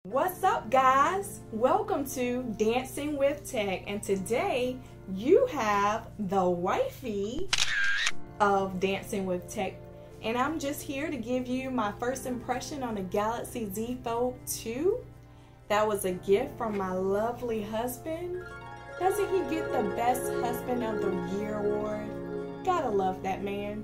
What's up, guys? Welcome to Dancing with Tech, and today you have the wifey of Dancing with Tech, and I'm just here to give you my first impression on the Galaxy Z Fold 2. That was a gift from my lovely husband. Doesn't he get the Best Husband of the Year award? Gotta love that man.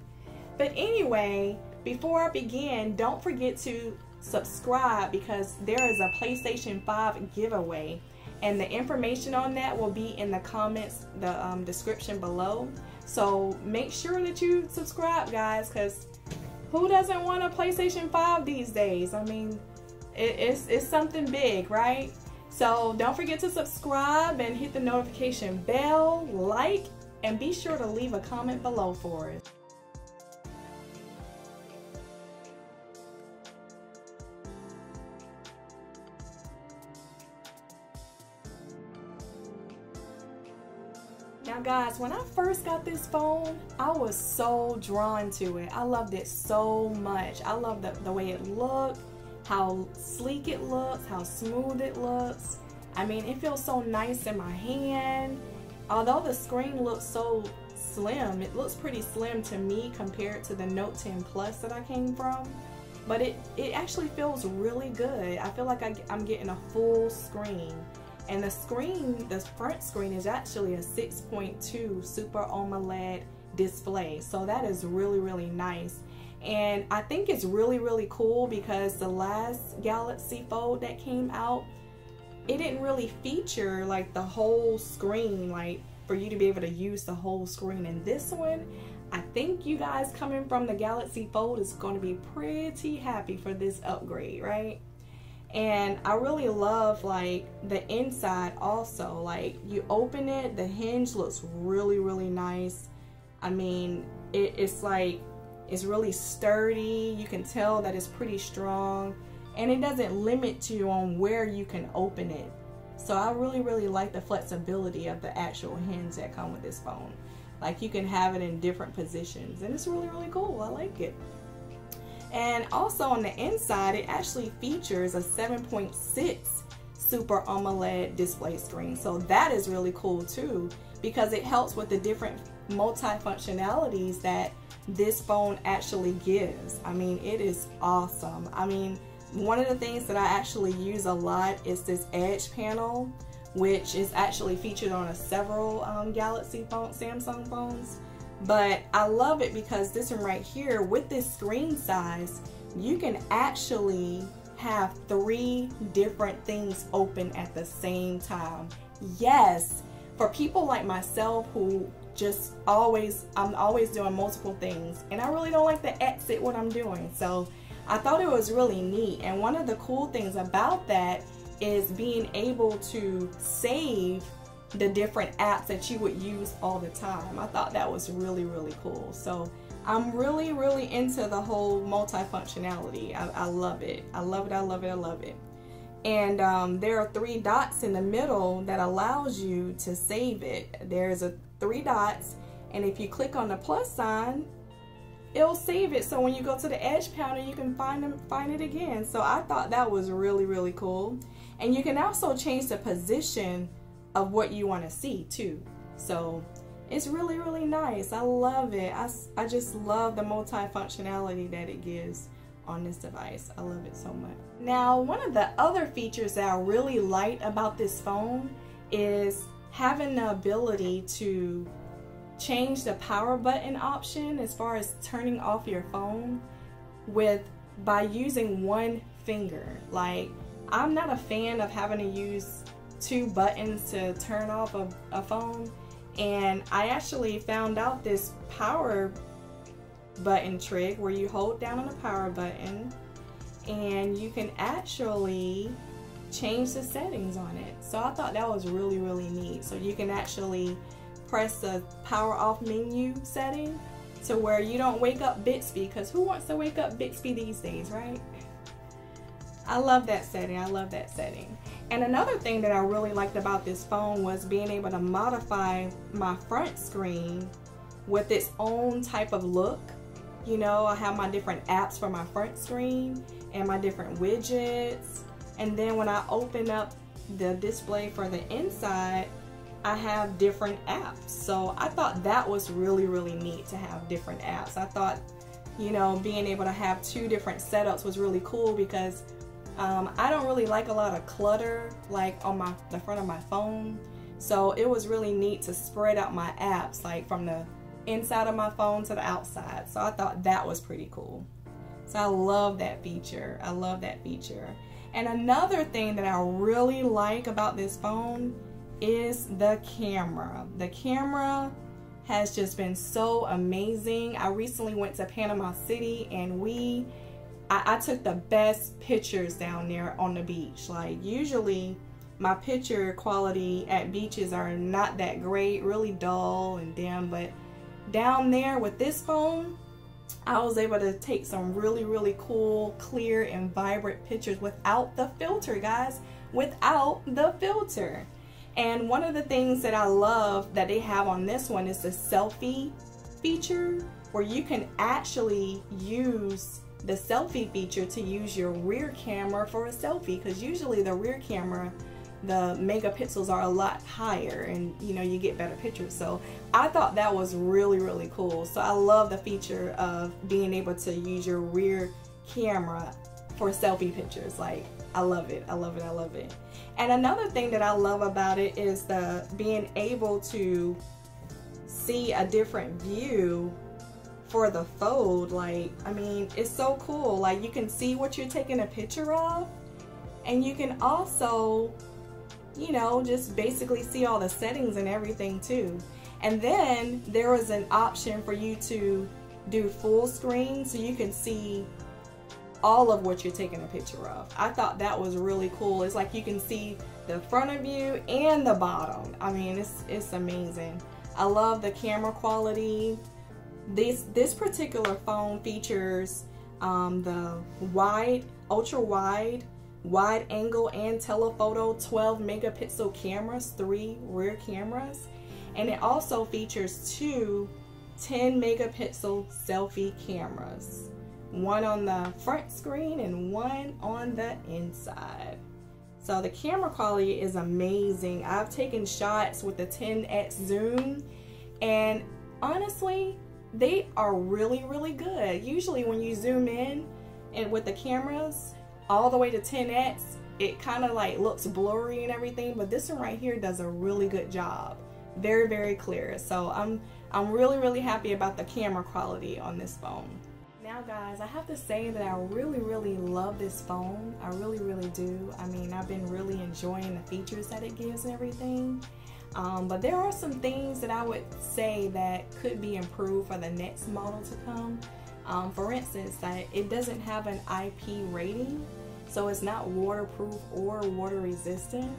But anyway, before I begin, don't forget to subscribe because there is a PlayStation 5 giveaway, and the information on that will be in the comments, the description below. So make sure that you subscribe, guys, because who doesn't want a PlayStation 5 these days? I mean, it's something big, right? So don't forget to subscribe and hit the notification bell, like, and be sure to leave a comment below for it. Now guys, when I first got this phone, I was so drawn to it. I loved it so much. I love the way it looked, how sleek it looks, how smooth it looks. I mean, it feels so nice in my hand. Although the screen looks so slim, it looks pretty slim to me compared to the Note 10 Plus that I came from. But it actually feels really good. I feel like I'm getting a full screen. And the screen, the front screen, is actually a 6.2 Super AMOLED display. So that is really, really nice. And I think it's really, really cool because the last Galaxy Fold that came out, it didn't really feature like the whole screen, like for you to be able to use the whole screen. And this one, I think you guys coming from the Galaxy Fold is going to be pretty happy for this upgrade, right? And I really love like the inside also. Like you open it, the hinge looks really, really nice. I mean, it's like, it's really sturdy. You can tell that it's pretty strong, and it doesn't limit you on where you can open it. So I really, really like the flexibility of the actual hinge that come with this phone. Like you can have it in different positions, and it's really, really cool. I like it. And also on the inside, it actually features a 7.6 Super AMOLED display screen. So that is really cool too, because it helps with the different multi-functionalities that this phone actually gives. I mean, it is awesome. I mean, one of the things that I actually use a lot is this edge panel, which is actually featured on several Galaxy phones, Samsung phones. But I love it because this one right here, with this screen size, you can actually have 3 different things open at the same time. Yes, for people like myself who just I'm always doing multiple things, and I really don't like to exit what I'm doing. So I thought it was really neat. And one of the cool things about that is being able to save the different apps that you would use all the time. I thought that was really, really cool. So I'm really, really into the whole multi-functionality. I love it. I love it. I love it. I love it. And there are 3 dots in the middle that allows you to save it. There's 3 dots, and if you click on the plus sign, it'll save it. So when you go to the edge panel, you can find it again. So I thought that was really, really cool. And you can also change the position of what you want to see too. So it's really, really nice. I love it. I just love the multi-functionality that it gives on this device. I love it so much. Now, one of the other features that I really like about this phone is having the ability to change the power button option as far as turning off your phone by using one finger. Like, I'm not a fan of having to use 2 buttons to turn off a phone, and I actually found out this power button trick where you hold down on the power button and you can actually change the settings on it. So I thought that was really, really neat. So you can actually press the power off menu setting to where you don't wake up Bixby, because who wants to wake up Bixby these days, right? I love that setting. I love that setting. And another thing that I really liked about this phone was being able to modify my front screen with its own type of look. You know, I have my different apps for my front screen and my different widgets. And then when I open up the display for the inside, I have different apps. So I thought that was really, really neat to have different apps. I thought, you know, being able to have 2 different setups was really cool because I don't really like a lot of clutter like on the front of my phone. So it was really neat to spread out my apps like from the inside of my phone to the outside. So I thought that was pretty cool. So I love that feature. I love that feature. And another thing that I really like about this phone is the camera. The camera has just been so amazing. I recently went to Panama City and I took the best pictures down there on the beach. Like usually my picture quality at beaches are not that great, really dull and dim, but down there with this phone, I was able to take some really, really cool, clear and vibrant pictures without the filter, guys, without the filter. And one of the things that I love that they have on this one is the selfie feature, where you can actually use the selfie feature to use your rear camera for a selfie, because usually the rear camera, the megapixels are a lot higher and you know, you get better pictures. So I thought that was really, really cool. So I love the feature of being able to use your rear camera for selfie pictures. Like, I love it. I love it. I love it. And another thing that I love about it is the being able to see a different view for the fold. Like, I mean, it's so cool. Like, you can see what you're taking a picture of, and you can also, you know, just basically see all the settings and everything too. And then there is an option for you to do full screen, so you can see all of what you're taking a picture of. I thought that was really cool. It's like you can see the front of you and the bottom. I mean, it's amazing. I love the camera quality. This particular phone features the ultra wide angle and telephoto 12 megapixel cameras, 3 rear cameras, and it also features 2 10 megapixel selfie cameras, one on the front screen and one on the inside. So the camera quality is amazing. I've taken shots with the 10x zoom, and honestly, they are really, really good. Usually when you zoom in and with the cameras all the way to 10x, it kind of like looks blurry and everything, but this one right here does a really good job. Very, very clear. So I'm really, really happy about the camera quality on this phone. Now guys, I have to say that I really, really love this phone. I really, really do. I mean, I've been really enjoying the features that it gives and everything. But there are some things that I would say that could be improved for the next model to come. For instance, that it doesn't have an IP rating, so it's not waterproof or water resistant,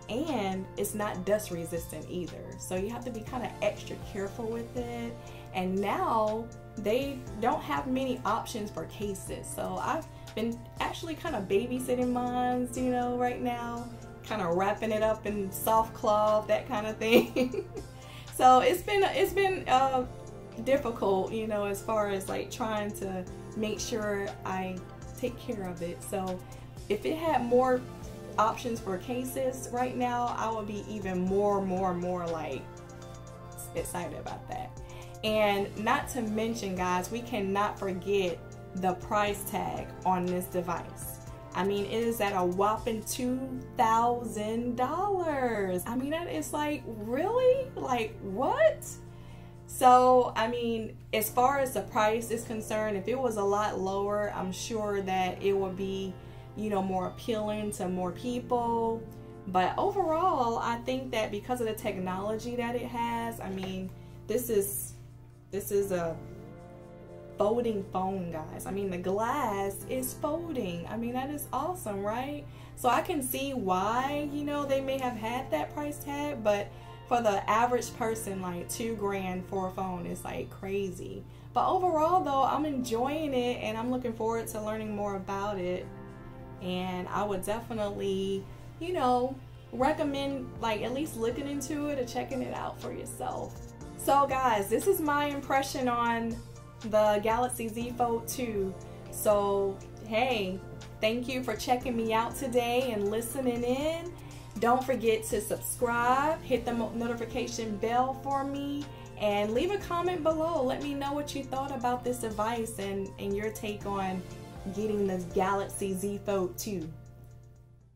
and it's not dust resistant either. So you have to be kind of extra careful with it. And now they don't have many options for cases. So I've been actually kind of babysitting mine, you know, right now, kind of wrapping it up in soft cloth, that kind of thing. So it's been difficult, you know, as far as like trying to make sure I take care of it. So if it had more options for cases right now, I would be even more like excited about that. And not to mention, guys, we cannot forget the price tag on this device. I mean, it is at a whopping $2,000. I mean, that is like, really? Like, what? So, I mean, as far as the price is concerned, if it was a lot lower, I'm sure that it would be, you know, more appealing to more people. But overall, I think that because of the technology that it has, I mean, this is a folding phone, guys. I mean, the glass is folding. I mean, that is awesome, right? So I can see why, you know, they may have had that price tag, but for the average person, like $2 grand for a phone is like crazy. But overall though, I'm enjoying it and I'm looking forward to learning more about it. And I would definitely, you know, recommend like at least looking into it or checking it out for yourself. So guys, this is my impression on the Galaxy Z Fold 2. So hey, Thank you for checking me out today and listening in. Don't forget to subscribe, hit the notification bell for me, and leave a comment below. Let me know what you thought about this device and your take on getting the Galaxy Z Fold 2.